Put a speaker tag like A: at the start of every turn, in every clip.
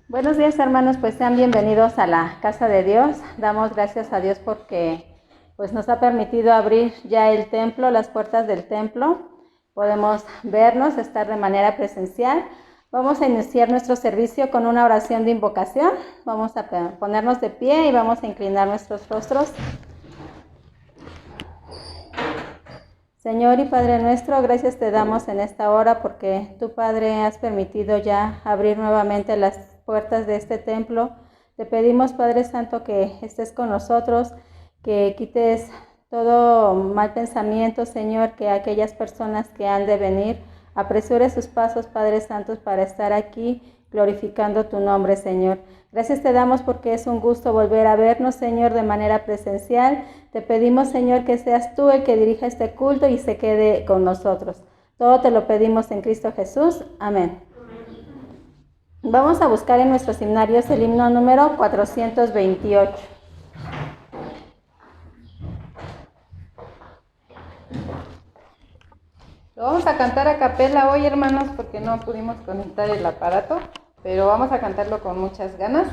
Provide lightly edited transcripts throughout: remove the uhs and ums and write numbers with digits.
A: Buenos días, hermanos, pues sean bienvenidos a la casa de Dios. Damos gracias a Dios porque pues nos ha permitido abrir ya el templo, las puertas del templo. Podemos vernos, estar de manera presencial. Vamos a iniciar nuestro servicio con una oración de invocación. Vamos a ponernos de pie y vamos a inclinar nuestros rostros. Señor y Padre nuestro, gracias te damos en esta hora porque tú, Padre, has permitido ya abrir nuevamente las puertas de este templo. Te pedimos, Padre Santo, que estés con nosotros, que quites todo mal pensamiento, Señor, que aquellas personas que han de venir apresure sus pasos, Padre Santo, para estar aquí glorificando tu nombre, Señor. Gracias te damos porque es un gusto volver a vernos, Señor, de manera presencial. Te pedimos, Señor, que seas tú el que dirija este culto y se quede con nosotros. Todo te lo pedimos en Cristo Jesús. Amén. Vamos a buscar en nuestros himnarios el himno número 428.
B: Lo vamos a cantar a capela hoy, hermanos, porque no pudimos conectar el aparato, pero vamos a cantarlo con muchas ganas.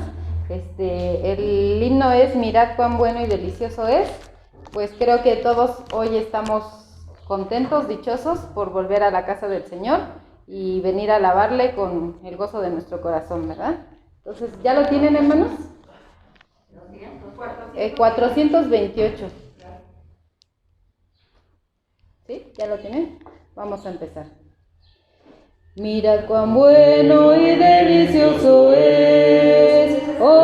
B: El himno es Mirad cuán bueno y delicioso es. Pues creo que todos hoy estamos contentos, dichosos por volver a la casa del Señor y venir a alabarle con el gozo de nuestro corazón, ¿verdad? Entonces, ¿ya lo tienen, hermanos? 428. ¿Sí? ¿Ya lo tienen? Vamos a empezar. Mirad cuán bueno y delicioso es. Oh,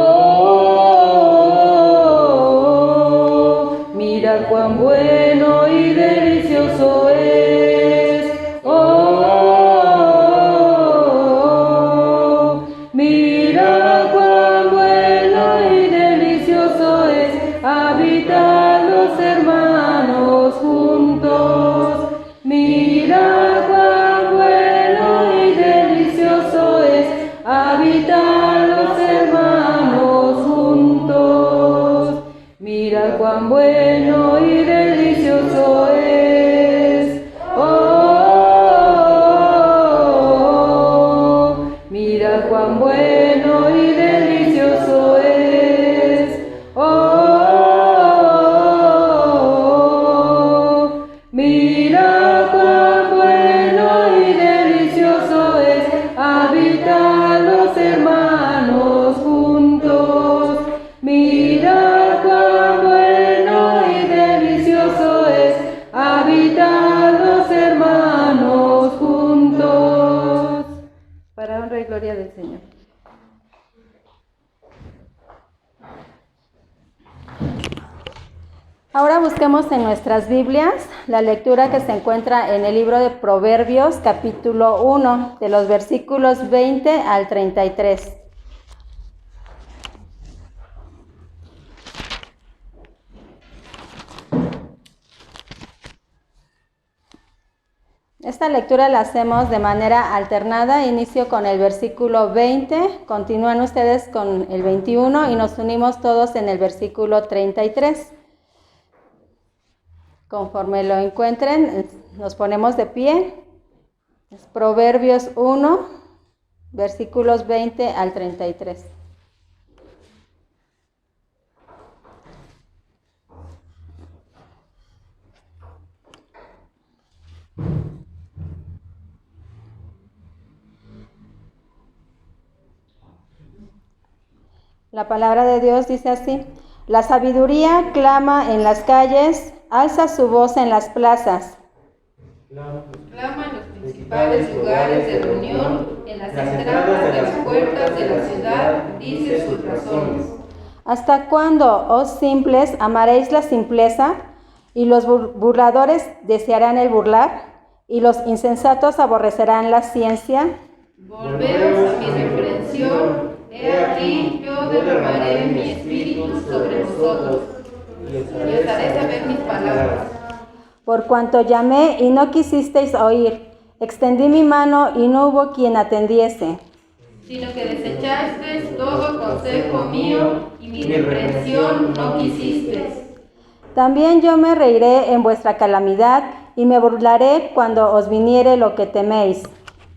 B: mirad cuán bueno y delicioso es. Oh, mirad cuán bueno y delicioso es habitar los hermanos juntos. Mirad cuán bueno y delicioso es habitar los hermanos juntos. Mirad cuán bueno y delicioso es. Oh, mirad cuán bueno y delicioso es. Oh, mirad cuán bueno y delicioso es habitar los hermanos juntos. Mirad cuán bueno y delicioso es habitar los hermanos juntos. Para honra y gloria del Señor.
A: Ahora busquemos en nuestras Biblias la lectura que se encuentra en el libro de Proverbios, capítulo 1, de los versículos 20 al 33. Esta lectura la hacemos de manera alternada. Inicio con el versículo 20, continúan ustedes con el 21 y nos unimos todos en el versículo 33. Conforme lo encuentren, nos ponemos de pie. Es Proverbios 1, versículos 20 al 33. La palabra de Dios dice así: la sabiduría clama en las calles, alza su voz en las plazas.
B: Clama en los principales lugares de reunión, en las entradas de las puertas de la ciudad, dice sus razones.
A: ¿Hasta cuándo, oh simples, amaréis la simpleza? Y los burladores desearán el burlar, y los insensatos aborrecerán la ciencia.
B: Volveos a mi reprensión, he aquí yo derramaré mi espíritu sobre vosotros, y os haré saber mis palabras.
A: Por cuanto llamé y no quisisteis oír, extendí mi mano y no hubo quien atendiese.
B: Sino que desechasteis todo consejo mío, y mi reprensión no quisisteis.
A: También yo me reiré en vuestra calamidad, y me burlaré cuando os viniere lo que teméis.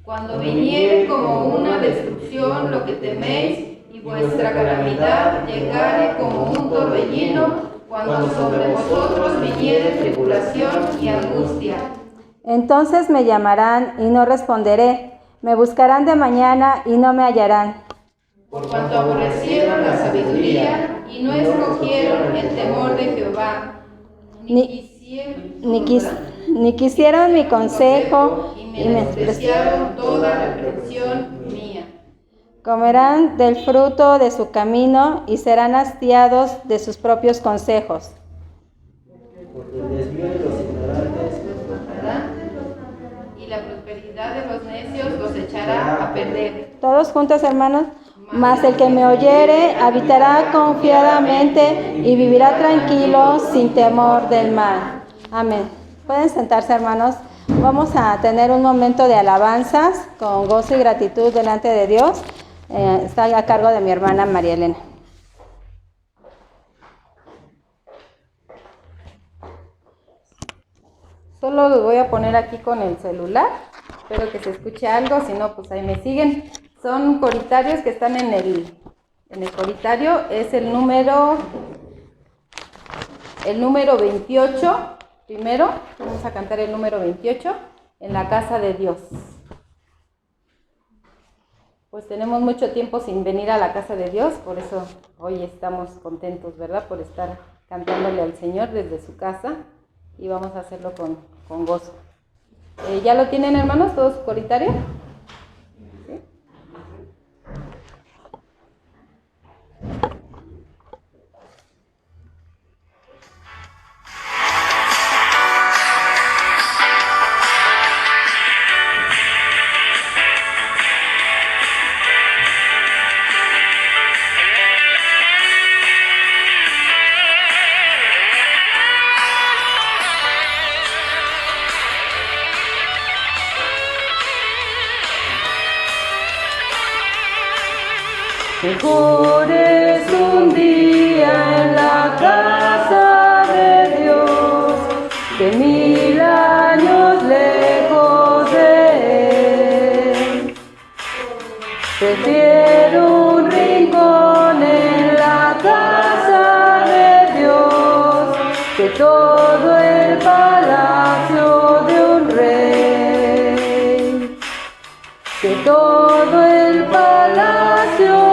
B: Cuando viniere como una destrucción lo que teméis, y vuestra calamidad llegare como un torbellino, cuando sobre vosotros viniere tribulación y angustia.
A: Entonces me llamarán y no responderé, me buscarán de mañana y no me hallarán.
B: Por cuanto aborrecieron la sabiduría y no escogieron el temor de Jehová,
A: ni quisieron mi consejo
B: y menospreciaron toda reprensión mía.
A: Comerán del fruto de su camino y serán hastiados de sus propios consejos.
C: Porque el desvío de los ignorantes
B: y la prosperidad de los necios los echará a perder.
A: Todos juntos, hermanos. Mas el que me oyere habitará confiadamente y vivirá tranquilo sin temor del mal. Amén. Pueden sentarse, hermanos. Vamos a tener un momento de alabanzas con gozo y gratitud delante de Dios. Está a cargo de mi hermana María Elena.
B: Solo los voy a poner aquí con el celular. Espero que se escuche algo, si no, pues ahí me siguen. Son coritarios que están en el coritario. Es el número 28. Primero, vamos a cantar el número 28 en la casa de Dios. Pues tenemos mucho tiempo sin venir a la casa de Dios, por eso hoy estamos contentos, ¿verdad? Por estar cantándole al Señor desde su casa y vamos a hacerlo con gozo. ¿Ya lo tienen, hermanos, todos su coritario? ¿Sí?
A: Mejor es un día en la casa de Dios que 1000 años lejos de Él. Prefiero un rincón en la casa de Dios que todo el palacio de un rey. Que todo el palacio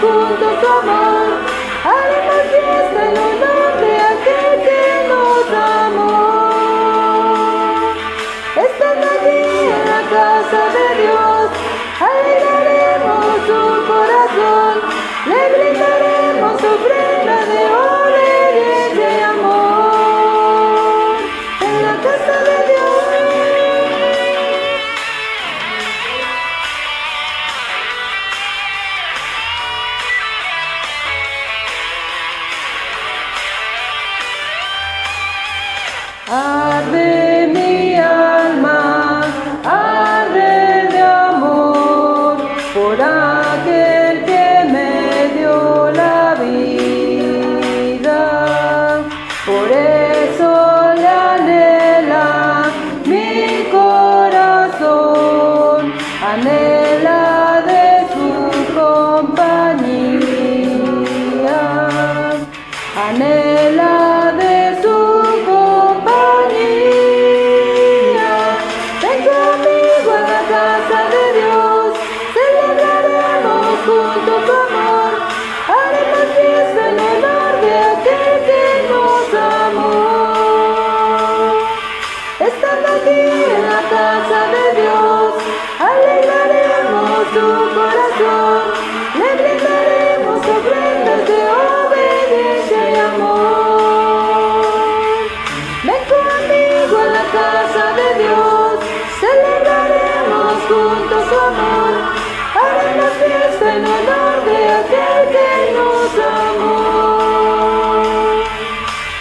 A: juntos tu amor, haremos fiesta en honor de aquel que nos amó. Estando aquí en la casa de Dios, alegraremos su corazón, le brindaremos ofrenda de obediencia y amor. En la casa de Dios. Arde mi alma, arde de amor por aquel que me dio la vida. Por eso le anhela mi corazón, anhela de su compañía, anhela de su junto tu amor, haremos fiesta en honor de aquel que nos amó. Estando aquí en la casa de Dios, alegraremos tu corazón, le brindaremos ofrendas de obediencia y amor. Ven conmigo a la casa de Dios, celebraremos juntos su amor. Haremos fiesta en honor de aquel que nos amó.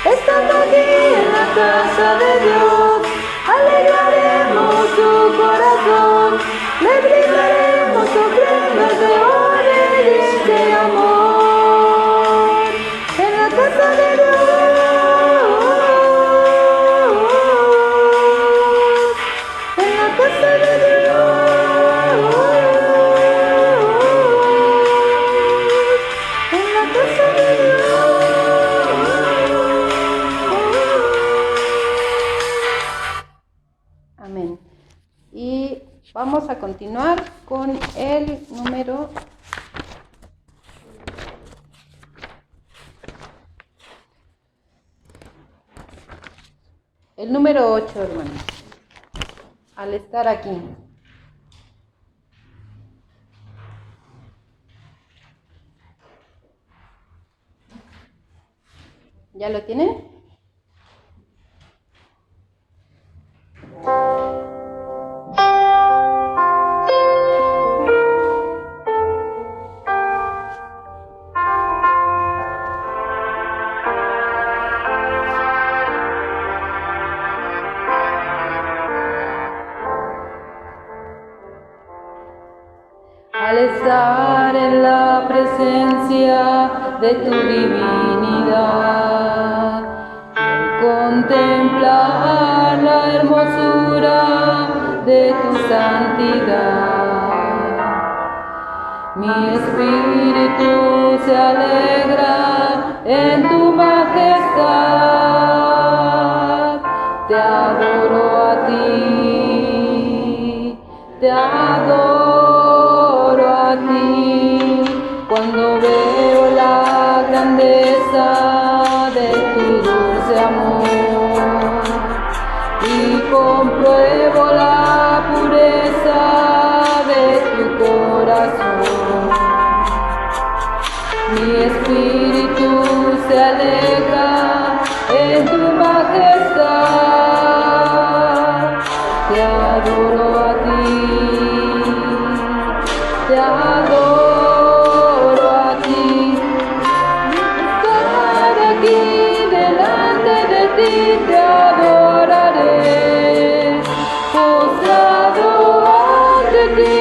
A: Estando aquí en la casa de Dios, alegraremos su corazón, le brindaremos ofrendas de obediencia y amor. En la casa de Dios.
B: vamos a continuar con el número... El número 8, hermanos. Al estar aquí. ¿Ya lo tienen? Al estar en la presencia de tu divinidad, contemplar la hermosura de tu santidad, mi espíritu se alegra en tu majestad. Te adoro a ti, te adoro a ti, cuando veo la grandeza de tu dulce amor y compruebo la pureza de tu corazón. Mi espíritu se alegra en tu majestad. Te adoro a ti, te adoro a ti. Estar aquí delante de ti te adoraré. Postrado ante ti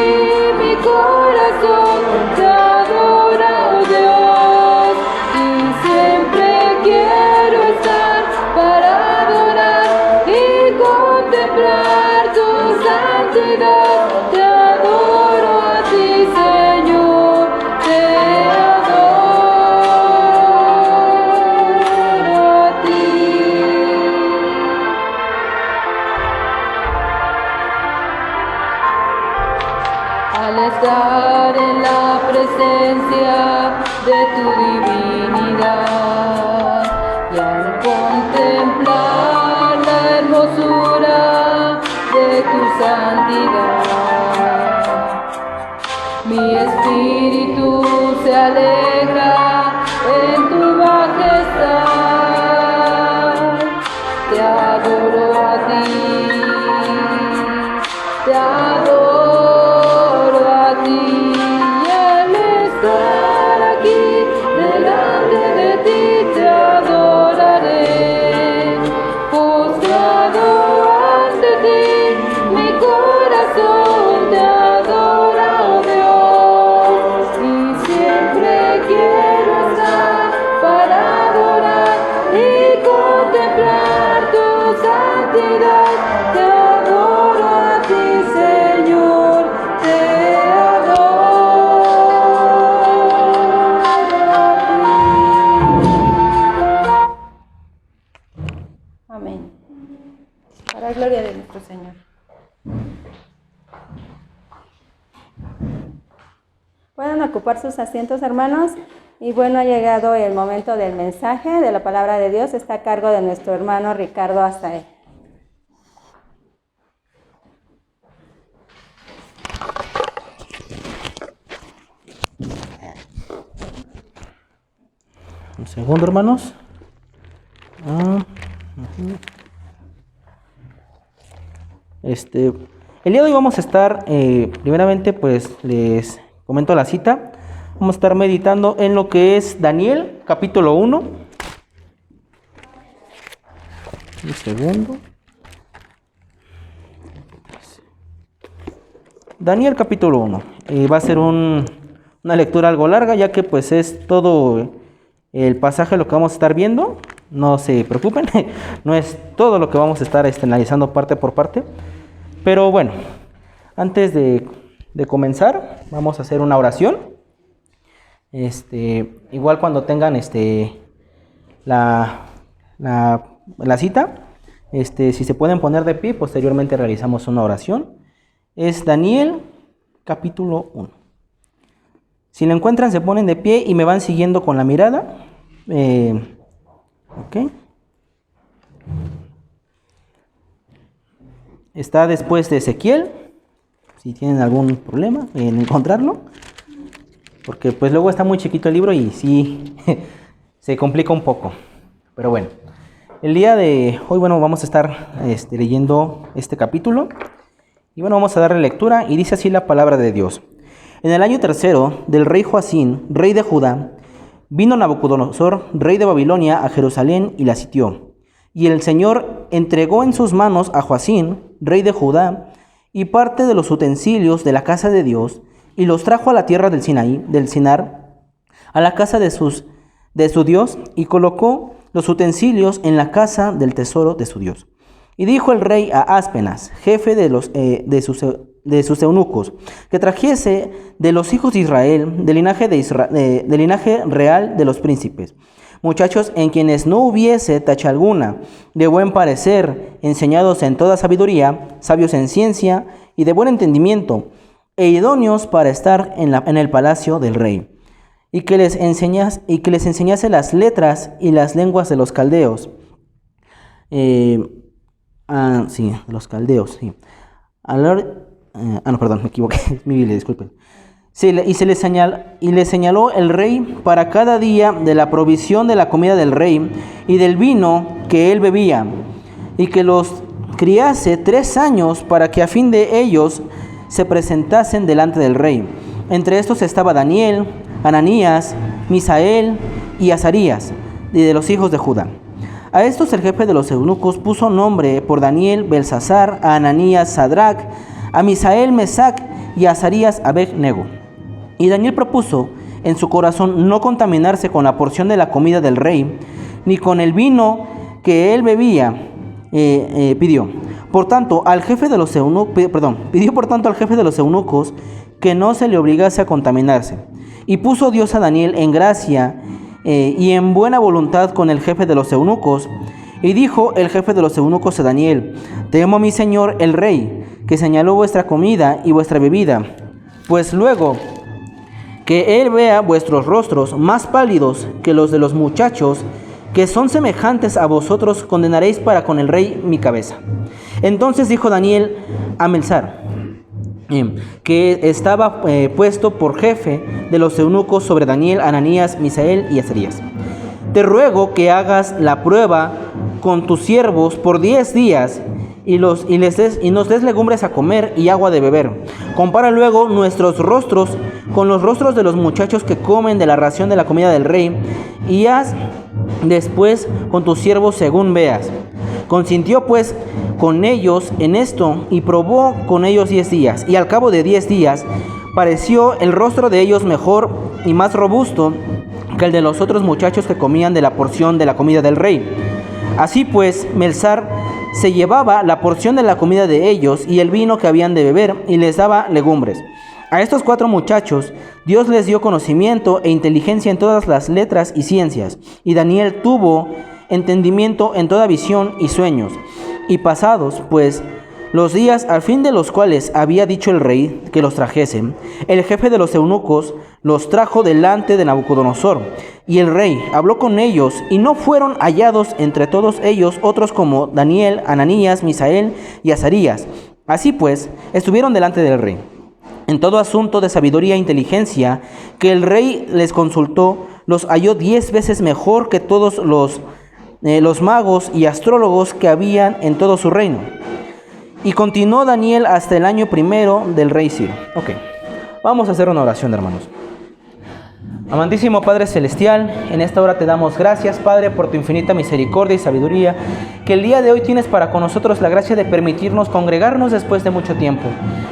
B: mi corazón te adora, oh Dios, y siempre quiero estar para adorar y contemplar tu santidad. Te adoro a ti, Señor, te adoro a ti. Al estar en la presencia de tu divinidad y al contemplar la hermosura de tu santidad, mi espíritu se alegra en tu majestad. Te adoro a ti, te adoro a ti, y al estar aquí delante de ti te adoraré. Postrado ante ti mi corazón te adora, oh Dios, y siempre quiero estar para adorar y contemplar tu santidad. Te adoro a ti, Señor, te adoro a ti. Amén. Para la gloria de nuestro Señor.
A: Pueden ocupar sus asientos, hermanos. Y bueno, ha llegado el momento del mensaje de la palabra de Dios. Está a cargo de nuestro hermano Ricardo Azael.
D: Un segundo, hermanos. El día de hoy vamos a estar, primeramente, pues les comento la cita. Vamos a estar meditando en lo que es Daniel, capítulo 1. Un segundo. Daniel, capítulo 1. Va a ser una lectura algo larga, ya que pues es todo el pasaje lo que vamos a estar viendo. No se preocupen, no es todo lo que vamos a estar analizando parte por parte. Pero bueno, antes de comenzar, vamos a hacer una oración. Igual cuando tengan la cita, si se pueden poner de pie, posteriormente realizamos una oración. es Daniel, capítulo 1. Si lo encuentran, se ponen de pie y me van siguiendo con la mirada. Ok. Está después de Ezequiel, si tienen algún problema en encontrarlo, porque pues luego está muy chiquito el libro y sí se complica un poco. Pero bueno, el día de hoy, bueno, vamos a estar leyendo este capítulo y bueno, vamos a darle lectura y dice así la palabra de Dios. En el año 3 del rey Joacín, rey de Judá, vino Nabucodonosor, rey de Babilonia, a Jerusalén y la sitió. Y el Señor entregó en sus manos a Joacín, rey de Judá, y parte de los utensilios de la casa de Dios, y los trajo a la tierra del Sinaí, del Sinar, a la casa de su Dios, y colocó los utensilios en la casa del tesoro de su Dios. Y dijo el rey a Aspenas, jefe de sus eunucos, que trajese de los hijos de Israel, del linaje real de los príncipes, muchachos en quienes no hubiese tacha alguna, de buen parecer, enseñados en toda sabiduría, sabios en ciencia y de buen entendimiento, e idóneos para estar en el palacio del rey, y que les enseñase las letras y las lenguas de los caldeos. Los caldeos, sí. Perdón, me equivoqué, mi Biblia, disculpen. Y le señaló el rey para cada día de la provisión de la comida del rey y del vino que él bebía, y que los criase 3 años para que a fin de ellos se presentasen delante del rey. Entre estos estaba Daniel, Ananías, Misael y Azarías, de los hijos de Judá. A estos el jefe de los eunucos puso nombre por Daniel Belsasar, a Ananías Sadrac, a Misael Mesac y a Azarías Abed-nego. Y Daniel propuso en su corazón no contaminarse con la porción de la comida del rey, ni con el vino que él bebía, pidió por tanto al jefe de los eunucos que no se le obligase a contaminarse. Y puso Dios a Daniel en gracia y en buena voluntad con el jefe de los eunucos. Y dijo el jefe de los eunucos a Daniel: temo a mi señor el rey, que señaló vuestra comida y vuestra bebida, pues luego que él vea vuestros rostros más pálidos que los de los muchachos, que son semejantes a vosotros, condenaréis para con el rey mi cabeza. Entonces dijo Daniel a Melzar, que estaba puesto por jefe de los eunucos sobre Daniel, Ananías, Misael y Azarías: te ruego que hagas la prueba con tus siervos por 10 días y nos des legumbres a comer y agua de beber. Compara luego nuestros rostros con los rostros de los muchachos que comen de la ración de la comida del rey, y haz después con tus siervos según veas. Consintió pues con ellos en esto y probó con ellos 10 días. Y al cabo de 10 días pareció el rostro de ellos mejor y más robusto que el de los otros muchachos que comían de la porción de la comida del rey. Así pues, Melzar se llevaba la porción de la comida de ellos y el vino que habían de beber, y les daba legumbres. A estos 4 muchachos Dios les dio conocimiento e inteligencia en todas las letras y ciencias, y Daniel tuvo entendimiento en toda visión y sueños. Y pasados pues los días al fin de los cuales había dicho el rey que los trajesen, el jefe de los eunucos los trajo delante de Nabucodonosor, y el rey habló con ellos, y no fueron hallados entre todos ellos otros como Daniel, Ananías, Misael y Azarías. Así pues estuvieron delante del rey en todo asunto de sabiduría e inteligencia que el rey les consultó, los halló 10 veces mejor que todos los magos y astrólogos que habían en todo su reino. Y continuó Daniel hasta el año 1 del rey Ciro. Ok, vamos a hacer una oración, hermanos. Amantísimo Padre Celestial, en esta hora te damos gracias, Padre, por tu infinita misericordia y sabiduría, que el día de hoy tienes para con nosotros la gracia de permitirnos congregarnos después de mucho tiempo.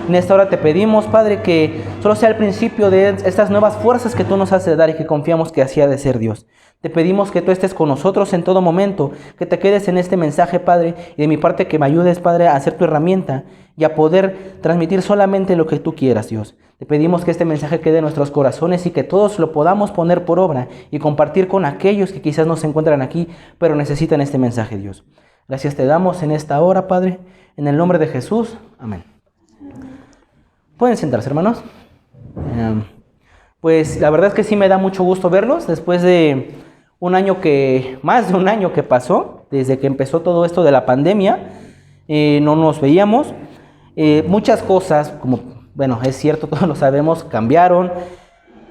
D: En esta hora te pedimos, Padre, que solo sea el principio de estas nuevas fuerzas que tú nos has de dar y que confiamos que así ha de ser, Dios. Te pedimos que tú estés con nosotros en todo momento, que te quedes en este mensaje, Padre, y de mi parte que me ayudes, Padre, a ser tu herramienta y a poder transmitir solamente lo que tú quieras, Dios. Te pedimos que este mensaje quede en nuestros corazones y que todos lo podamos poner por obra y compartir con aquellos que quizás no se encuentran aquí, pero necesitan este mensaje, Dios. Gracias te damos en esta hora, Padre, en el nombre de Jesús. Amén. Pueden sentarse, hermanos. Pues la verdad es que sí me da mucho gusto verlos después de más de un año que pasó, desde que empezó todo esto de la pandemia. No nos veíamos. Muchas cosas, como, bueno, es cierto, todos lo sabemos, cambiaron.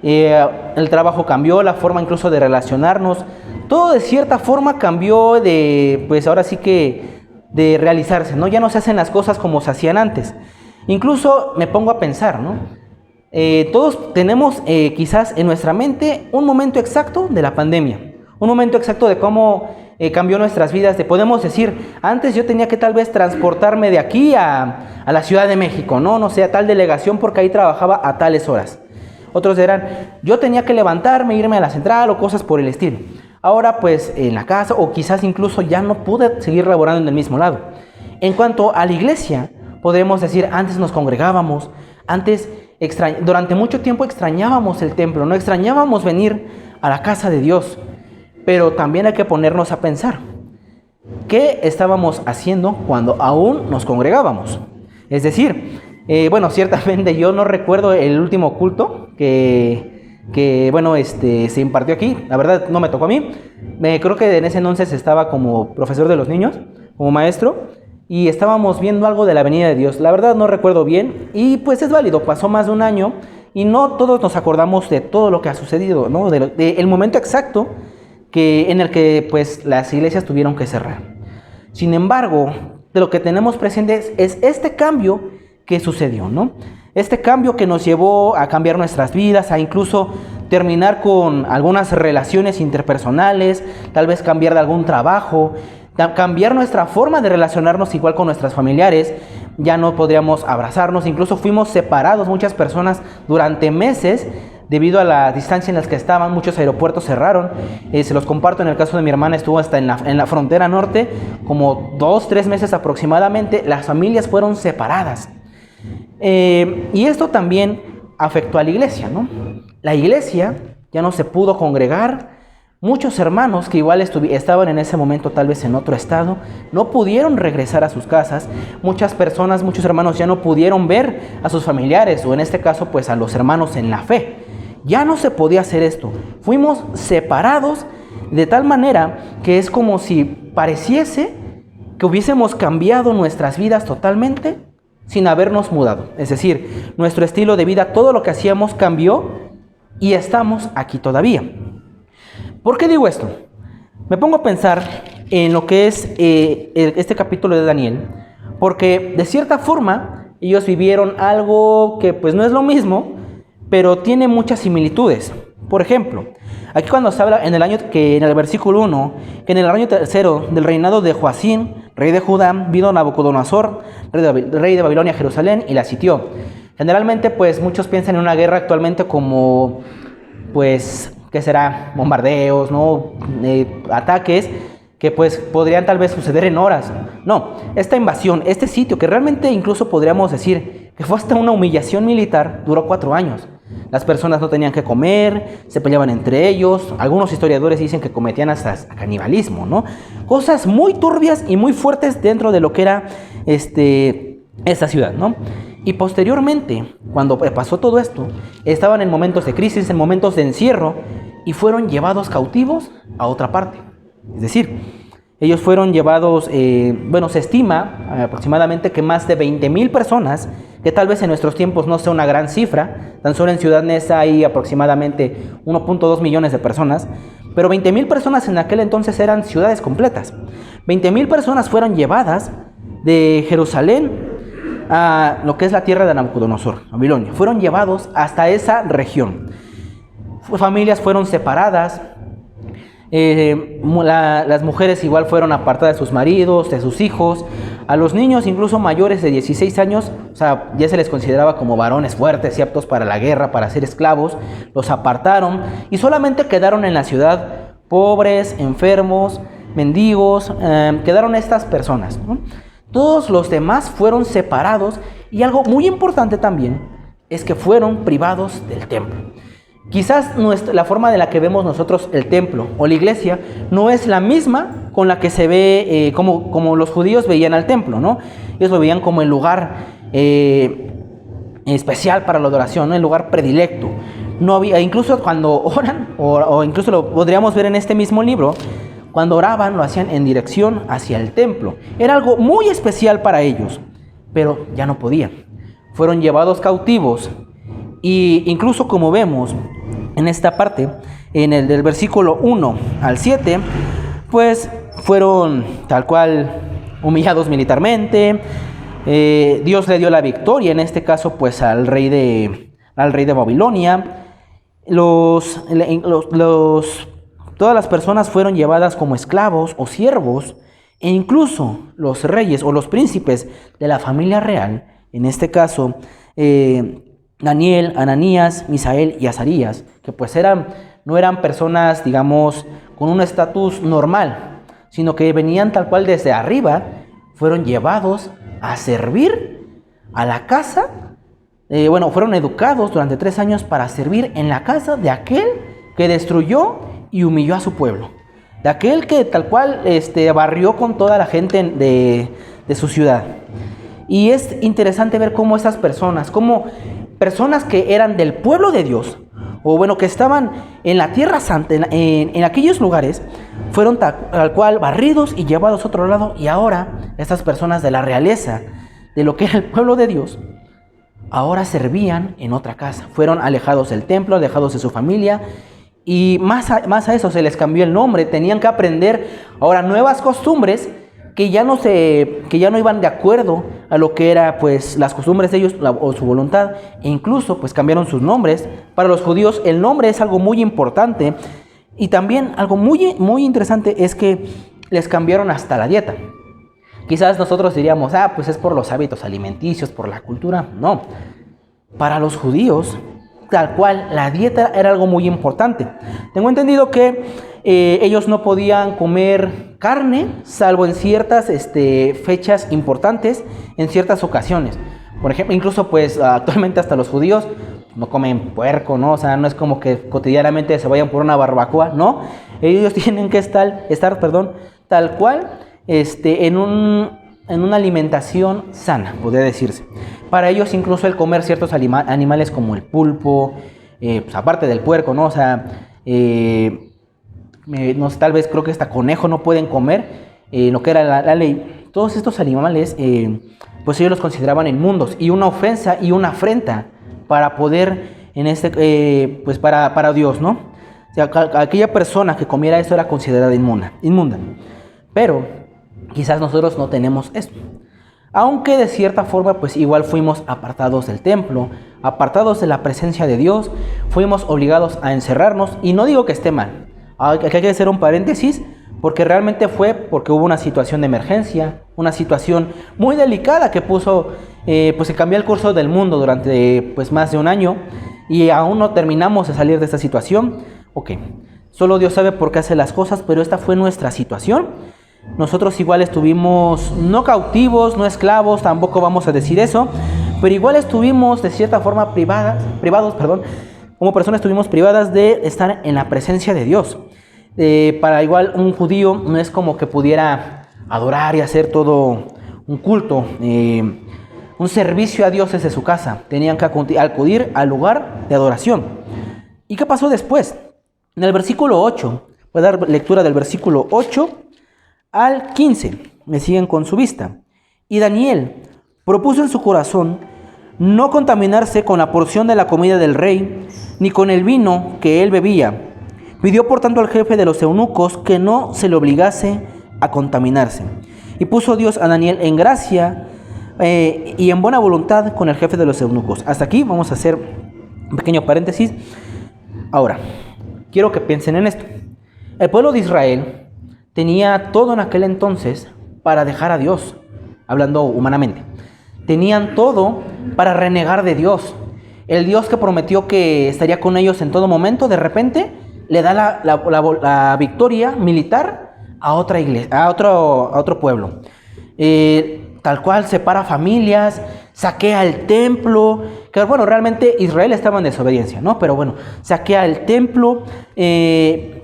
D: El trabajo cambió, la forma incluso de relacionarnos. Todo de cierta forma cambió pues ahora sí que de realizarse, ¿no? Ya no se hacen las cosas como se hacían antes. Incluso me pongo a pensar, ¿no? Todos tenemos quizás en nuestra mente un momento exacto de la pandemia. Un momento exacto de cómo cambió nuestras vidas. Podemos decir, antes yo tenía que tal vez transportarme de aquí a la Ciudad de México, ¿no? No sé, a tal delegación porque ahí trabajaba a tales horas. Otros dirán, yo tenía que levantarme, irme a la central o cosas por el estilo. Ahora pues en la casa o quizás incluso ya no pude seguir laborando en el mismo lado. En cuanto a la iglesia, podemos decir, antes nos congregábamos, antes durante mucho tiempo extrañábamos el templo, no extrañábamos venir a la casa de Dios. Pero también hay que ponernos a pensar, ¿qué estábamos haciendo cuando aún nos congregábamos? Es decir, bueno, ciertamente yo no recuerdo el último culto que bueno, se impartió aquí. La verdad no me tocó a mí. Creo que en ese entonces estaba como profesor de los niños, como maestro, y estábamos viendo algo de la venida de Dios. La verdad no recuerdo bien y pues es válido, pasó más de un año y no todos nos acordamos de todo lo que ha sucedido, ¿no? El momento exacto en el que pues las iglesias tuvieron que cerrar. Sin embargo, de lo que tenemos presente es este cambio que sucedió, ¿no? Este cambio que nos llevó a cambiar nuestras vidas, a incluso terminar con algunas relaciones interpersonales, tal vez cambiar de algún trabajo, cambiar nuestra forma de relacionarnos igual con nuestros familiares. Ya no podríamos abrazarnos, incluso fuimos separados muchas personas durante meses debido a la distancia en las que estaban. Muchos aeropuertos cerraron. Se los comparto, en el caso de mi hermana estuvo hasta en la frontera norte, como 2-3 meses aproximadamente. Las familias fueron separadas. Y esto también afectó a la iglesia, ¿no? La iglesia ya no se pudo congregar. Muchos hermanos que igual estaban en ese momento tal vez en otro estado, no pudieron regresar a sus casas. Muchas personas, muchos hermanos ya no pudieron ver a sus familiares, o en este caso pues a los hermanos en la fe. Ya no se podía hacer esto. Fuimos separados de tal manera que es como si pareciese que hubiésemos cambiado nuestras vidas totalmente sin habernos mudado. Es decir, nuestro estilo de vida, todo lo que hacíamos cambió y estamos aquí todavía. ¿Por qué digo esto? Me pongo a pensar en lo que es este capítulo de Daniel, porque de cierta forma ellos vivieron algo que pues no es lo mismo, pero tiene muchas similitudes. Por ejemplo, aquí cuando se habla en el versículo 1, que en el año tercero del reinado de Joacín, rey de Judá, vino Nabucodonosor, rey de Babilonia, a Jerusalén y la sitió. Generalmente pues muchos piensan en una guerra actualmente como pues ¿qué será? Bombardeos, ¿no? Ataques que pues podrían tal vez suceder en horas. No, esta invasión, este sitio que realmente incluso podríamos decir que fue hasta una humillación militar, duró 4 años. Las personas no tenían que comer, se peleaban entre ellos. Algunos historiadores dicen que cometían hasta canibalismo, ¿no? Cosas muy turbias y muy fuertes dentro de lo que era esta ciudad, ¿no? Y posteriormente, cuando pasó todo esto, estaban en momentos de crisis, en momentos de encierro, y fueron llevados cautivos a otra parte. Es decir, ellos fueron llevados, se estima aproximadamente que más de 20,000 personas, que tal vez en nuestros tiempos no sea una gran cifra, tan solo en Ciudad Neza hay aproximadamente 1.2 millones de personas, pero 20,000 personas en aquel entonces eran ciudades completas. 20,000 personas fueron llevadas de Jerusalén a lo que es la tierra de Nabucodonosor, Babilonia. Fueron llevados hasta esa región. Familias fueron separadas. Las mujeres igual fueron apartadas de sus maridos, de sus hijos. A los niños, incluso mayores de 16 años, o sea, ya se les consideraba como varones fuertes y aptos para la guerra, para ser esclavos. Los apartaron y solamente quedaron en la ciudad pobres, enfermos, mendigos. Quedaron estas personas, ¿no? Todos los demás fueron separados, y algo muy importante también es que fueron privados del templo. Quizás la forma de la que vemos nosotros el templo o la iglesia no es la misma con la que se ve, como los judíos veían al templo, ¿no? Ellos lo veían como el lugar especial para la adoración, ¿no? El lugar predilecto. No había, incluso cuando oran, o incluso lo podríamos ver en este mismo libro, cuando oraban lo hacían en dirección hacia el templo. Era algo muy especial para ellos, pero ya no podían. Fueron llevados cautivos y incluso como vemos en esta parte, en el del versículo 1 al 7, pues fueron tal cual humillados militarmente. Dios le dio la victoria, en este caso pues al rey de Babilonia. Todas las personas fueron llevadas como esclavos o siervos, e incluso los reyes o los príncipes de la familia real, en este caso Daniel, Ananías, Misael y Azarías, que pues no eran personas, digamos, con un estatus normal, sino que venían tal cual desde arriba, fueron llevados a servir a la casa, fueron educados durante 3 años para servir en la casa de aquel que destruyó y humilló a su pueblo, de aquel que tal cual barrió con toda la gente de su ciudad. Y es interesante ver cómo estas personas, como personas que eran del pueblo de Dios, o bueno, que estaban en la tierra santa, en aquellos lugares, fueron tal cual barridos y llevados a otro lado, y ahora estas personas de la realeza, de lo que era el pueblo de Dios, ahora servían en otra casa. Fueron alejados del templo, alejados de su familia, y más a eso se les cambió el nombre. Tenían que aprender ahora nuevas costumbres que ya no iban de acuerdo a lo que era pues las costumbres de ellos o su voluntad, e incluso pues cambiaron sus nombres. Para los judíos el nombre es algo muy importante, y también algo muy, muy interesante es que les cambiaron hasta la dieta. Quizás nosotros diríamos, pues es por los hábitos alimenticios, por la cultura. No, para los judíos tal cual la dieta era algo muy importante. Tengo entendido que ellos no podían comer carne, salvo en ciertas fechas importantes, en ciertas ocasiones. Por ejemplo, incluso pues actualmente hasta los judíos no comen puerco, ¿no? O sea, no es como que cotidianamente se vayan por una barbacoa, ¿no? Ellos tienen que estar tal cual en una alimentación sana, podría decirse. Para ellos incluso el comer ciertos animales como el pulpo, pues aparte del puerco, ¿no? O sea, tal vez creo que hasta conejo no pueden comer, lo que era la ley. Todos estos animales, pues ellos los consideraban inmundos, y una ofensa y una afrenta para poder, pues para Dios, ¿no? O sea, aquella persona que comiera eso era considerada inmunda. Pero quizás nosotros no tenemos esto. Aunque de cierta forma pues igual fuimos apartados del templo, apartados de la presencia de Dios, fuimos obligados a encerrarnos, y no digo que esté mal. Hay que hacer un paréntesis, porque realmente fue porque hubo una situación de emergencia, una situación muy delicada que que cambió el curso del mundo durante pues más de un año, y aún no terminamos de salir de esta situación. Ok, solo Dios sabe por qué hace las cosas, pero esta fue nuestra situación. Nosotros igual estuvimos no cautivos, no esclavos, tampoco vamos a decir eso, pero igual estuvimos de cierta forma privados, como personas estuvimos privadas de estar en la presencia de Dios. Para igual un judío no es como que pudiera adorar y hacer todo un culto, un servicio a Dios desde su casa. Tenían que acudir al lugar de adoración. ¿Y qué pasó después? En el versículo 8, voy a dar lectura del versículo 8 al 15, me siguen con su vista. Y Daniel propuso en su corazón no contaminarse con la porción de la comida del rey, ni con el vino que él bebía. Pidió por tanto al jefe de los eunucos que no se le obligase a contaminarse. Y puso Dios a Daniel en gracia y en buena voluntad con el jefe de los eunucos. Hasta aquí vamos a hacer un pequeño paréntesis. Ahora, quiero que piensen en esto. El pueblo de Israel tenía todo en aquel entonces para dejar a Dios, hablando humanamente. Tenían todo para renegar de Dios. El Dios que prometió que estaría con ellos en todo momento, de repente le da la victoria militar a otra iglesia, a otro pueblo. Tal cual separa familias, saquea el templo, que bueno, realmente Israel estaba en desobediencia, ¿no? Pero bueno, saquea el templo,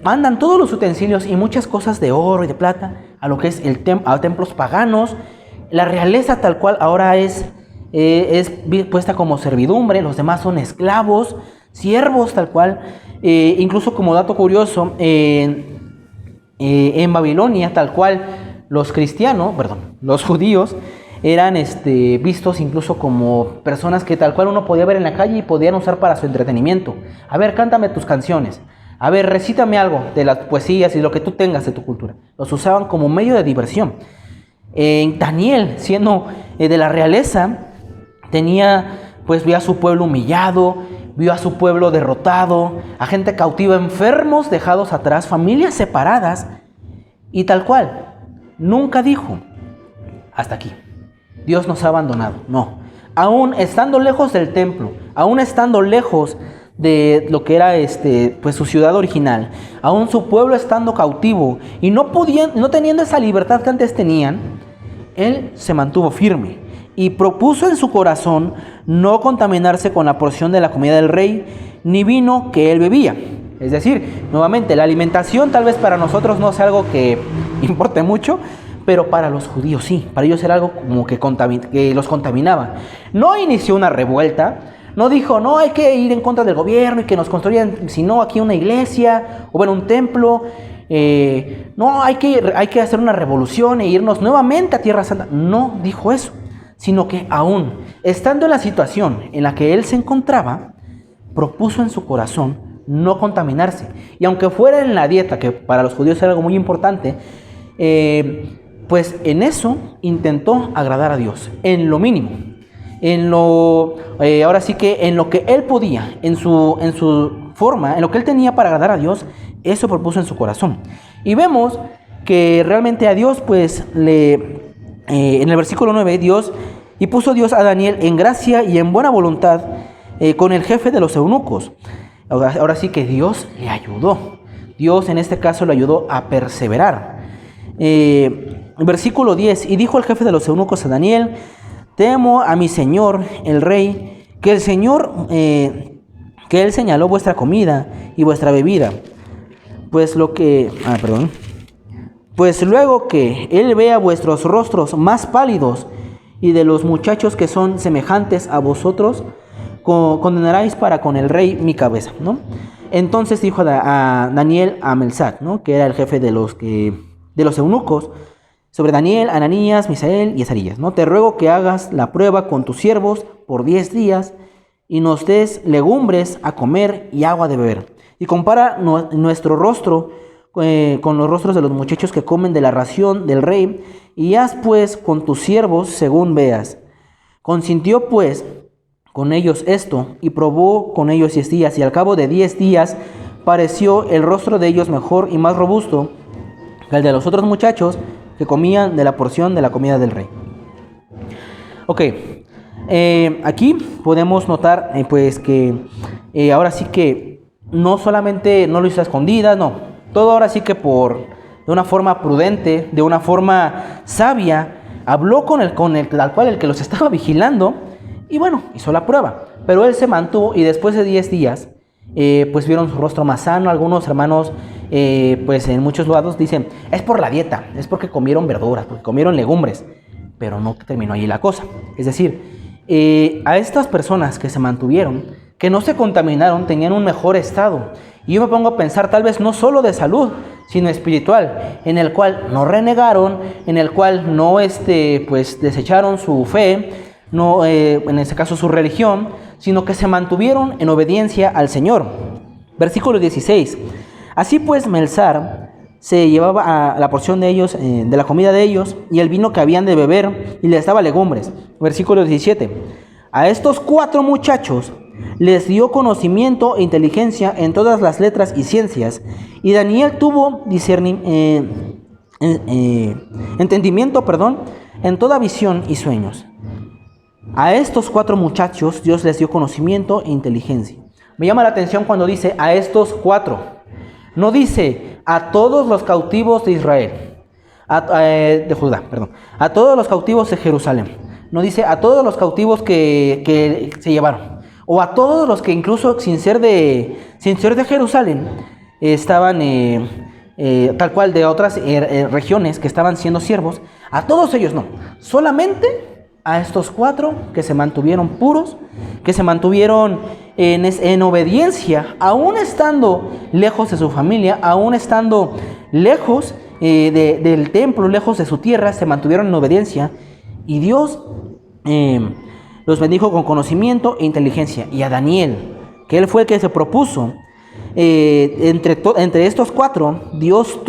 D: mandan todos los utensilios y muchas cosas de oro y de plata a lo que es a templos paganos. La realeza tal cual ahora es es puesta como servidumbre, los demás son esclavos, siervos tal cual. Incluso como dato curioso, en Babilonia tal cual los judíos eran vistos incluso como personas que tal cual uno podía ver en la calle y podían usar para su entretenimiento. A ver, cántame tus canciones. A ver, recítame algo de las poesías y lo que tú tengas de tu cultura. Los usaban como medio de diversión. Daniel, siendo de la realeza, vio a su pueblo humillado, vio a su pueblo derrotado, a gente cautiva, enfermos dejados atrás, familias separadas, y tal cual, nunca dijo, hasta aquí. Dios nos ha abandonado, no. Aún estando lejos del templo, aún estando lejos de lo que era su ciudad original, aún su pueblo estando cautivo y no teniendo esa libertad que antes tenían, él se mantuvo firme y propuso en su corazón no contaminarse con la porción de la comida del rey, ni vino que él bebía. Es decir, nuevamente, la alimentación tal vez para nosotros no sea algo que importe mucho, pero para los judíos sí, para ellos era algo como que los contaminaba. No inició una revuelta, no dijo, no, hay que ir en contra del gobierno y que nos construyan, sino aquí una iglesia, o un templo. No, hay que hacer una revolución e irnos nuevamente a Tierra Santa. No dijo eso, sino que aún estando en la situación en la que él se encontraba, propuso en su corazón no contaminarse. Y aunque fuera en la dieta, que para los judíos era algo muy importante, pues en eso intentó agradar a Dios, en lo mínimo, ahora sí que en lo que él podía, en su forma, en lo que él tenía para agradar a Dios, eso propuso en su corazón. Y vemos que realmente a Dios, en el versículo 9, puso Dios a Daniel en gracia y en buena voluntad con el jefe de los eunucos. Ahora sí que Dios le ayudó. Dios en este caso le ayudó a perseverar. Versículo 10, y dijo el jefe de los eunucos a Daniel, temo a mi señor el rey, que el Señor, que él señaló vuestra comida y vuestra bebida. Pues luego que él vea vuestros rostros más pálidos y de los muchachos que son semejantes a vosotros, condenaréis para con el rey mi cabeza, ¿no? Entonces dijo a Daniel a Melsac, ¿no?, que era el jefe de los eunucos, sobre Daniel, Ananías, Misael y Azarías, ¿no? Te ruego que hagas la prueba con tus siervos por 10 días y nos des legumbres a comer y agua de beber. Y compara nuestro rostro con los rostros de los muchachos que comen de la ración del rey, y haz pues con tus siervos según veas. Consintió pues con ellos esto, y probó con ellos 10 días, y al cabo de 10 días pareció el rostro de ellos mejor y más robusto que el de los otros muchachos que comían de la porción de la comida del rey. Ok, aquí podemos notar que ahora sí que no solamente no lo hizo a escondidas, no, todo ahora sí que de una forma prudente, de una forma sabia, habló con el tal cual el que los estaba vigilando, y hizo la prueba. Pero él se mantuvo, y después de 10 días, vieron su rostro más sano. Algunos hermanos, en muchos lados dicen, es por la dieta, es porque comieron verduras, porque comieron legumbres, pero no terminó allí la cosa. Es decir, a estas personas que se mantuvieron, que no se contaminaron, tenían un mejor estado. Y yo me pongo a pensar, tal vez no solo de salud, sino espiritual, en el cual no renegaron, en el cual no desecharon su fe, no, en este caso su religión, sino que se mantuvieron en obediencia al Señor. Versículo 16. Así pues Melzar se llevaba a la porción de ellos, de la comida de ellos, y el vino que habían de beber, y les daba legumbres. Versículo 17. A estos 4 muchachos les dio conocimiento e inteligencia en todas las letras y ciencias, y Daniel tuvo entendimiento, en toda visión y sueños. A estos 4 muchachos Dios les dio conocimiento e inteligencia. Me llama la atención cuando dice a estos 4. No dice a todos los cautivos de Israel, de Judá, a todos los cautivos de Jerusalén. No dice a todos los cautivos que se llevaron, o a todos los que incluso sin ser de Jerusalén estaban tal cual de otras regiones que estaban siendo siervos. A todos ellos no, solamente a estos 4 que se mantuvieron puros, que se mantuvieron en obediencia, aún estando lejos de su familia, aún estando lejos del templo, lejos de su tierra, se mantuvieron en obediencia. Y Dios los bendijo con conocimiento e inteligencia. Y a Daniel, que él fue el que se propuso, entre estos 4, Dios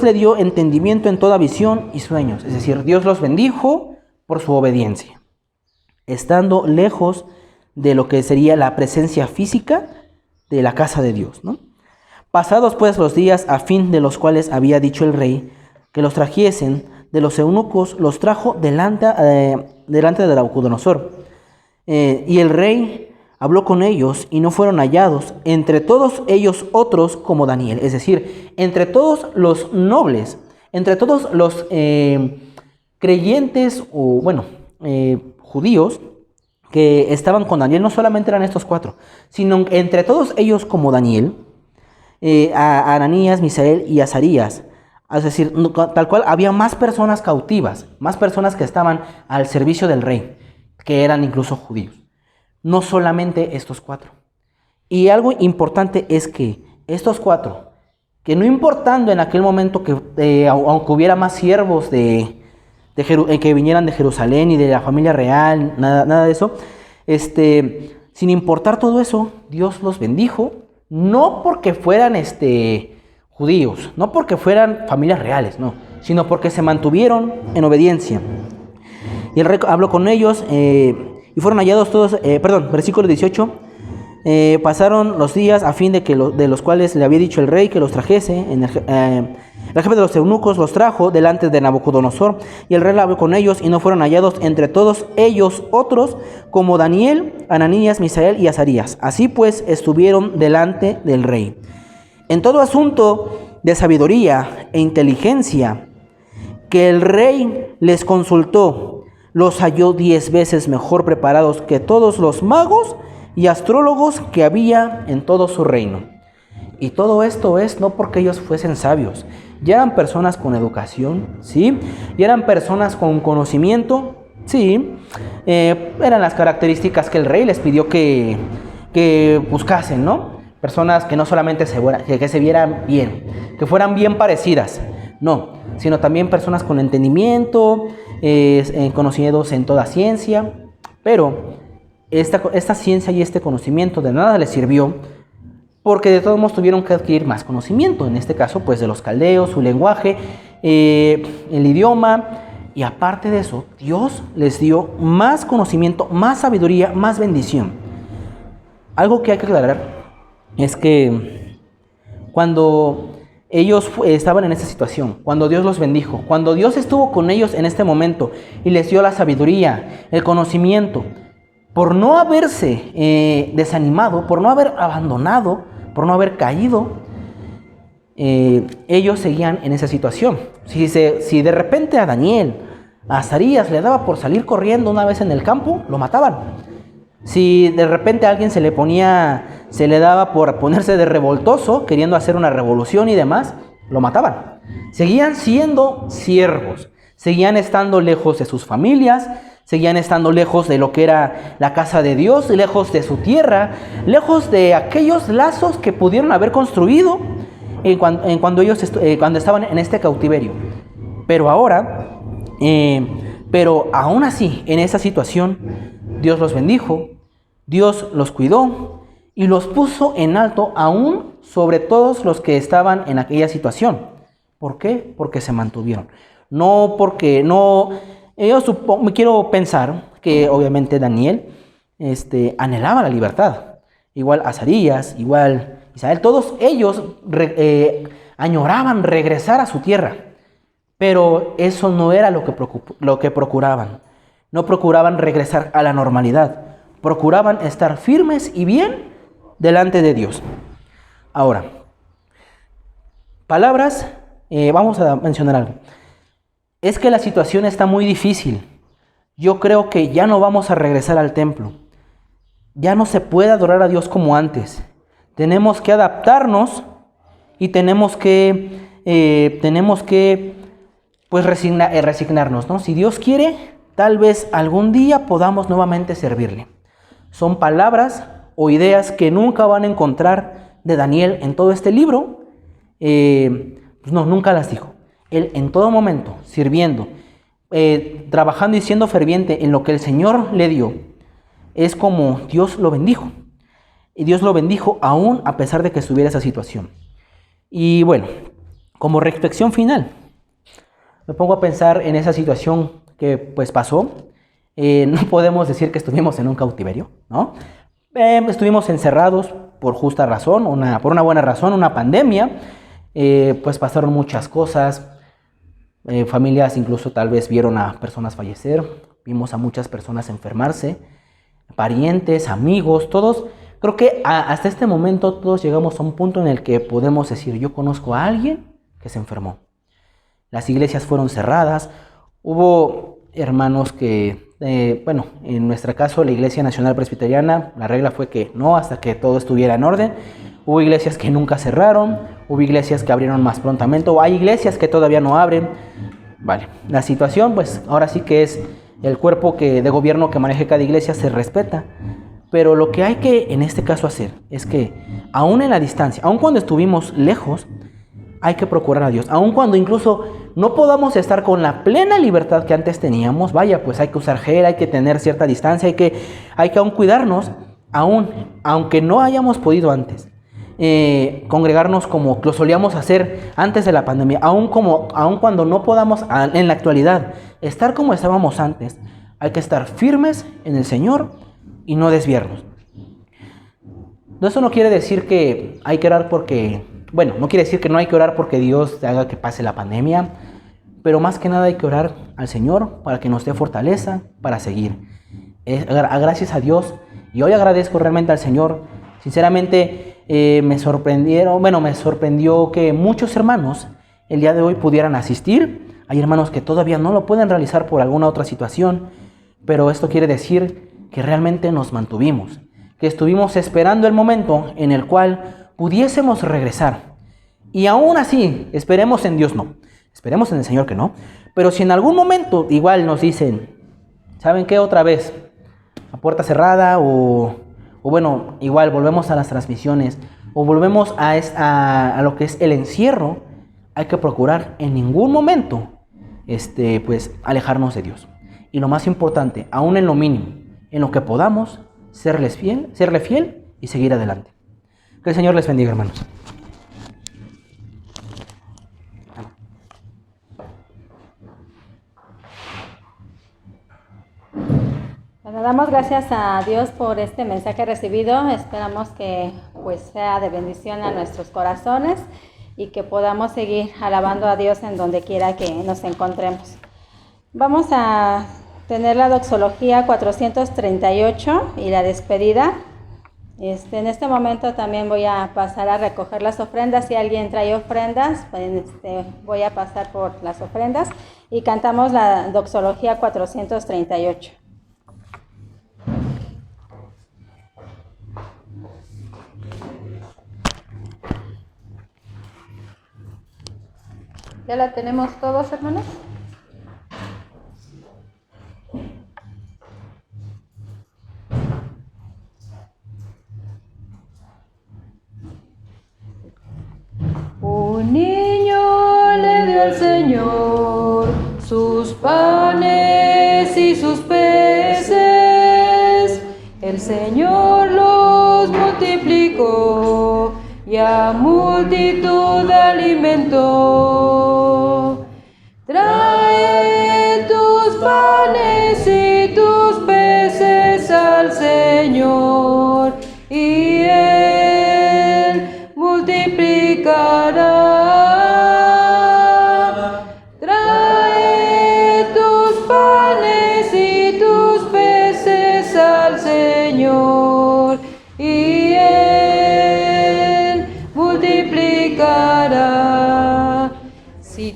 D: le dio entendimiento en toda visión y sueños. Es decir, Dios los bendijo por su obediencia, estando lejos de lo que sería la presencia física de la casa de Dios, ¿no? Pasados pues los días, a fin de los cuales había dicho el rey que los trajesen de los eunucos, los trajo delante de Nabucodonosor. Y el rey habló con ellos y no fueron hallados entre todos ellos otros como Daniel. Es decir, entre todos los nobles, entre todos los creyentes o judíos que estaban con Daniel, no solamente eran estos 4, sino entre todos ellos como Daniel, a Ananías, Misael y Azarías. Es decir, tal cual había más personas cautivas, más personas que estaban al servicio del rey, que eran incluso judíos. No solamente estos 4. Y algo importante es que estos 4, que no importando en aquel momento que aunque hubiera más siervos que vinieran de Jerusalén y de la familia real, nada de eso, sin importar todo eso, Dios los bendijo, no porque fueran judíos, no porque fueran familias reales, no, sino porque se mantuvieron en obediencia. Y el rey habló con ellos y fueron hallados todos, versículo 18, pasaron los días a fin de los cuales le había dicho el rey que los trajese. El jefe de los eunucos los trajo delante de Nabucodonosor, y el rey habló con ellos y no fueron hallados entre todos ellos otros como Daniel, Ananías, Misael y Azarías. Así pues estuvieron delante del rey. En todo asunto de sabiduría e inteligencia que el rey les consultó, los halló 10 veces mejor preparados que todos los magos y astrólogos que había en todo su reino. Y todo esto es no porque ellos fuesen sabios, ya eran personas con educación, ¿sí? Ya eran personas con conocimiento, ¿sí? Eran las características que el rey les pidió que buscasen, ¿no? Personas que no solamente que se vieran bien, que fueran bien parecidas, no, sino también personas con entendimiento, conocidos en toda ciencia. Pero esta ciencia y este conocimiento de nada les sirvió, porque de todos modos tuvieron que adquirir más conocimiento, en este caso pues de los caldeos, su lenguaje, el idioma, y aparte de eso, Dios les dio más conocimiento, más sabiduría, más bendición. Algo que hay que aclarar es que cuando ellos estaban en esta situación, cuando Dios los bendijo, cuando Dios estuvo con ellos en este momento y les dio la sabiduría, el conocimiento, por no haberse desanimado, por no haber abandonado, por no haber caído, ellos seguían en esa situación. Si de repente a Daniel, a Azarías le daba por salir corriendo una vez en el campo, lo mataban. Si de repente a alguien se le daba por ponerse de revoltoso, queriendo hacer una revolución y demás, lo mataban. Seguían siendo siervos, seguían estando lejos de sus familias, seguían estando lejos de lo que era la casa de Dios, lejos de su tierra, lejos de aquellos lazos que pudieron haber construido cuando estaban en este cautiverio. Pero aún así, en esa situación, Dios los bendijo, Dios los cuidó y los puso en alto aún sobre todos los que estaban en aquella situación. ¿Por qué? Porque se mantuvieron. No porque no... me quiero pensar que obviamente Daniel anhelaba la libertad. Igual Azarías, igual Misael, todos ellos añoraban regresar a su tierra. Pero eso no era lo que procuraban. No procuraban regresar a la normalidad. Procuraban estar firmes y bien delante de Dios. Ahora, palabras, vamos a mencionar algo. Es que la situación está muy difícil. Yo creo que ya no vamos a regresar al templo. Ya no se puede adorar a Dios como antes. Tenemos que adaptarnos y tenemos que resignarnos, ¿no? Si Dios quiere, tal vez algún día podamos nuevamente servirle. Son palabras o ideas que nunca van a encontrar de Daniel en todo este libro. Pues no, nunca las dijo. Él en todo momento, sirviendo, trabajando y siendo ferviente en lo que el Señor le dio, es como Dios lo bendijo. Y Dios lo bendijo aún a pesar de que estuviera esa situación. Y bueno, como reflexión final, me pongo a pensar en esa situación que pues pasó. No podemos decir que estuvimos en un cautiverio, ¿no? Estuvimos encerrados por justa razón, por una buena razón, una pandemia. Pues pasaron muchas cosas. Familias incluso tal vez vieron a personas fallecer. Vimos a muchas personas enfermarse. Parientes, amigos, todos. Creo que hasta este momento todos llegamos a un punto en el que podemos decir, yo conozco a alguien que se enfermó. Las iglesias fueron cerradas. Hubo hermanos que, en nuestro caso, la Iglesia Nacional Presbiteriana, la regla fue que no, hasta que todo estuviera en orden. Hubo iglesias que nunca cerraron, hubo iglesias que abrieron más prontamente, o hay iglesias que todavía no abren. Vale, la situación, pues ahora sí que es el cuerpo de gobierno que maneje cada iglesia se respeta. Pero lo que hay que en este caso hacer es que, aún en la distancia, aún cuando estuvimos lejos, hay que procurar a Dios. Aun cuando incluso no podamos estar con la plena libertad que antes teníamos, vaya, pues hay que usar gel, hay que tener cierta distancia, hay que aún cuidarnos, aunque no hayamos podido antes. Congregarnos como lo solíamos hacer antes de la pandemia, aun cuando no podamos en la actualidad estar como estábamos antes, hay que estar firmes en el Señor y no desviarnos. Eso no quiere decir que hay que orar no quiere decir que no hay que orar porque Dios haga que pase la pandemia, pero más que nada hay que orar al Señor para que nos dé fortaleza para seguir. Gracias a Dios, y hoy agradezco realmente al Señor. Sinceramente me sorprendió que muchos hermanos el día de hoy pudieran asistir. Hay hermanos que todavía no lo pueden realizar por alguna otra situación, pero esto quiere decir que realmente nos mantuvimos, que estuvimos esperando el momento en el cual pudiésemos regresar. Y aún así, esperemos en Dios no, esperemos en el Señor que no, pero si en algún momento igual nos dicen, ¿saben qué? Otra vez, a puerta cerrada igual volvemos a las transmisiones o volvemos a lo que es el encierro, hay que procurar en ningún momento pues alejarnos de Dios. Y lo más importante, aún en lo mínimo, en lo que podamos, serle fiel y seguir adelante. Que el Señor les bendiga, hermanos.
A: Bueno, damos gracias a Dios por este mensaje recibido. Esperamos que pues sea de bendición a nuestros corazones y que podamos seguir alabando a Dios en donde quiera que nos encontremos. Vamos a tener la doxología 438 y la despedida. En este momento también voy a pasar a recoger las ofrendas. Si alguien trae ofrendas, voy a pasar por las ofrendas y cantamos la doxología 438.
B: ¿Ya la tenemos todos, hermanos? Un niño le dio al Señor sus panes y sus peces. El Señor los multiplicó y a multitud alimentó. Trae tus panes y tus peces al Señor y Él multiplicará. Trae tus panes y tus peces al Señor y Él multiplicará. Si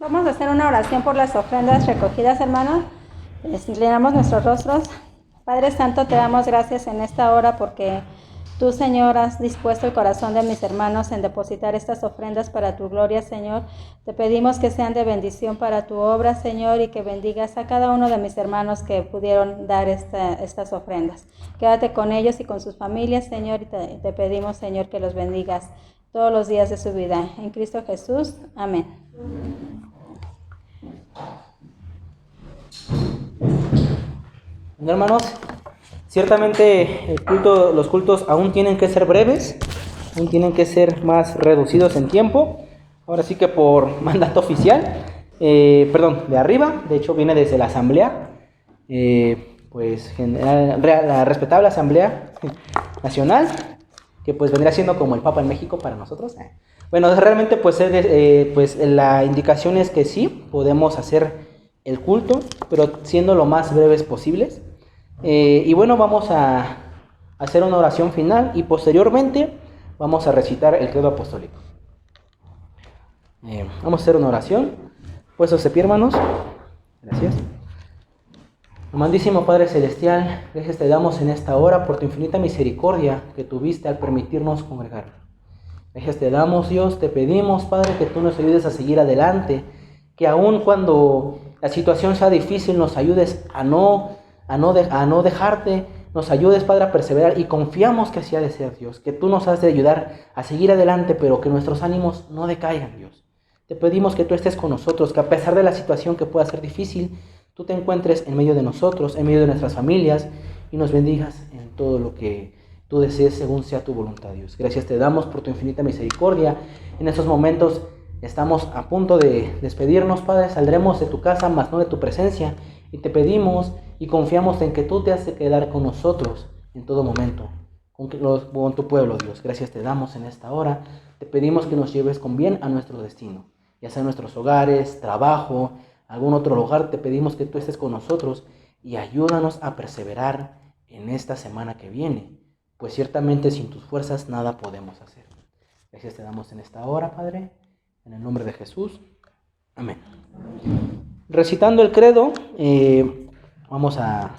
A: Vamos a hacer una oración por las ofrendas recogidas, hermanos. Inclinamos nuestros rostros. Padre Santo, te damos gracias en esta hora porque tú, Señor, has dispuesto el corazón de mis hermanos en depositar estas ofrendas para tu gloria, Señor. Te pedimos que sean de bendición para tu obra, Señor, y que bendigas a cada uno de mis hermanos que pudieron dar estas ofrendas. Quédate con ellos y con sus familias, Señor, y te pedimos, Señor, que los bendigas todos los días de su vida. En Cristo Jesús. Amén.
D: Bueno, hermanos, ciertamente los cultos aún tienen que ser breves, aún tienen que ser más reducidos en tiempo. Ahora sí que por mandato oficial, de arriba, de hecho viene desde la asamblea, la respetable Asamblea Nacional, que pues vendría siendo como el Papa en México para nosotros. Bueno, realmente pues la indicación es que sí, podemos hacer el culto, pero siendo lo más breves posibles. Y bueno, vamos a hacer una oración final y posteriormente vamos a recitar el credo apostólico. Vamos a hacer una oración. Puestos de pie, hermanos. Gracias. Amantísimo Padre Celestial, gracias te damos en esta hora por tu infinita misericordia que tuviste al permitirnos congregar. Gracias te damos, Dios, te pedimos, Padre, que tú nos ayudes a seguir adelante, que aun cuando la situación sea difícil, nos ayudes a no dejarte, nos ayudes, Padre, a perseverar, y confiamos que así ha de ser, Dios, que tú nos has de ayudar a seguir adelante, pero que nuestros ánimos no decaigan, Dios. Te pedimos que tú estés con nosotros, que a pesar de la situación que pueda ser difícil, tú te encuentres en medio de nosotros, en medio de nuestras familias, y nos bendigas en todo lo que tú desees según sea tu voluntad, Dios. Gracias te damos por tu infinita misericordia. En estos momentos estamos a punto de despedirnos, Padre. Saldremos de tu casa, mas no de tu presencia. Y te pedimos y confiamos en que tú te has de quedar con nosotros en todo momento, con tu pueblo, Dios. Gracias te damos en esta hora. Te pedimos que nos lleves con bien a nuestro destino, ya sea nuestros hogares, trabajo, algún otro lugar. Te pedimos que tú estés con nosotros y ayúdanos a perseverar en esta semana que viene, pues ciertamente sin tus fuerzas nada podemos hacer. Gracias te damos en esta hora, Padre, en el nombre de Jesús. Amén. Recitando el credo, vamos a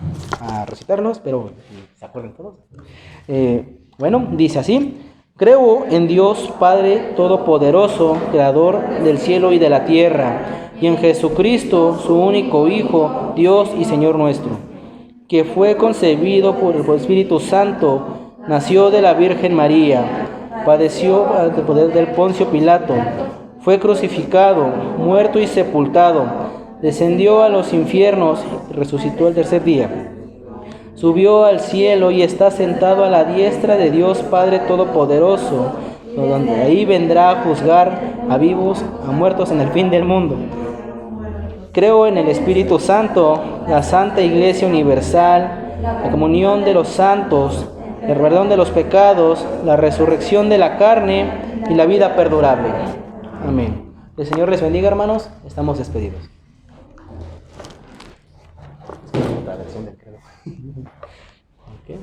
D: recitarlo, espero se acuerden todos. Dice así: creo en Dios Padre Todopoderoso, Creador del cielo y de la tierra, y en Jesucristo, su único Hijo, Dios y Señor nuestro, que fue concebido por el Espíritu Santo, nació de la Virgen María, padeció ante el poder del Poncio Pilato, fue crucificado, muerto y sepultado, descendió a los infiernos, resucitó el tercer día, subió al cielo y está sentado a la diestra de Dios Padre Todopoderoso, donde ahí vendrá a juzgar a vivos, a muertos en el fin del mundo. Creo en el Espíritu Santo, la Santa Iglesia Universal, la comunión de los santos, el perdón de los pecados, la resurrección de la carne y la vida perdurable. Amén. El Señor les bendiga, hermanos. Estamos despedidos. La versión del credo. Okay.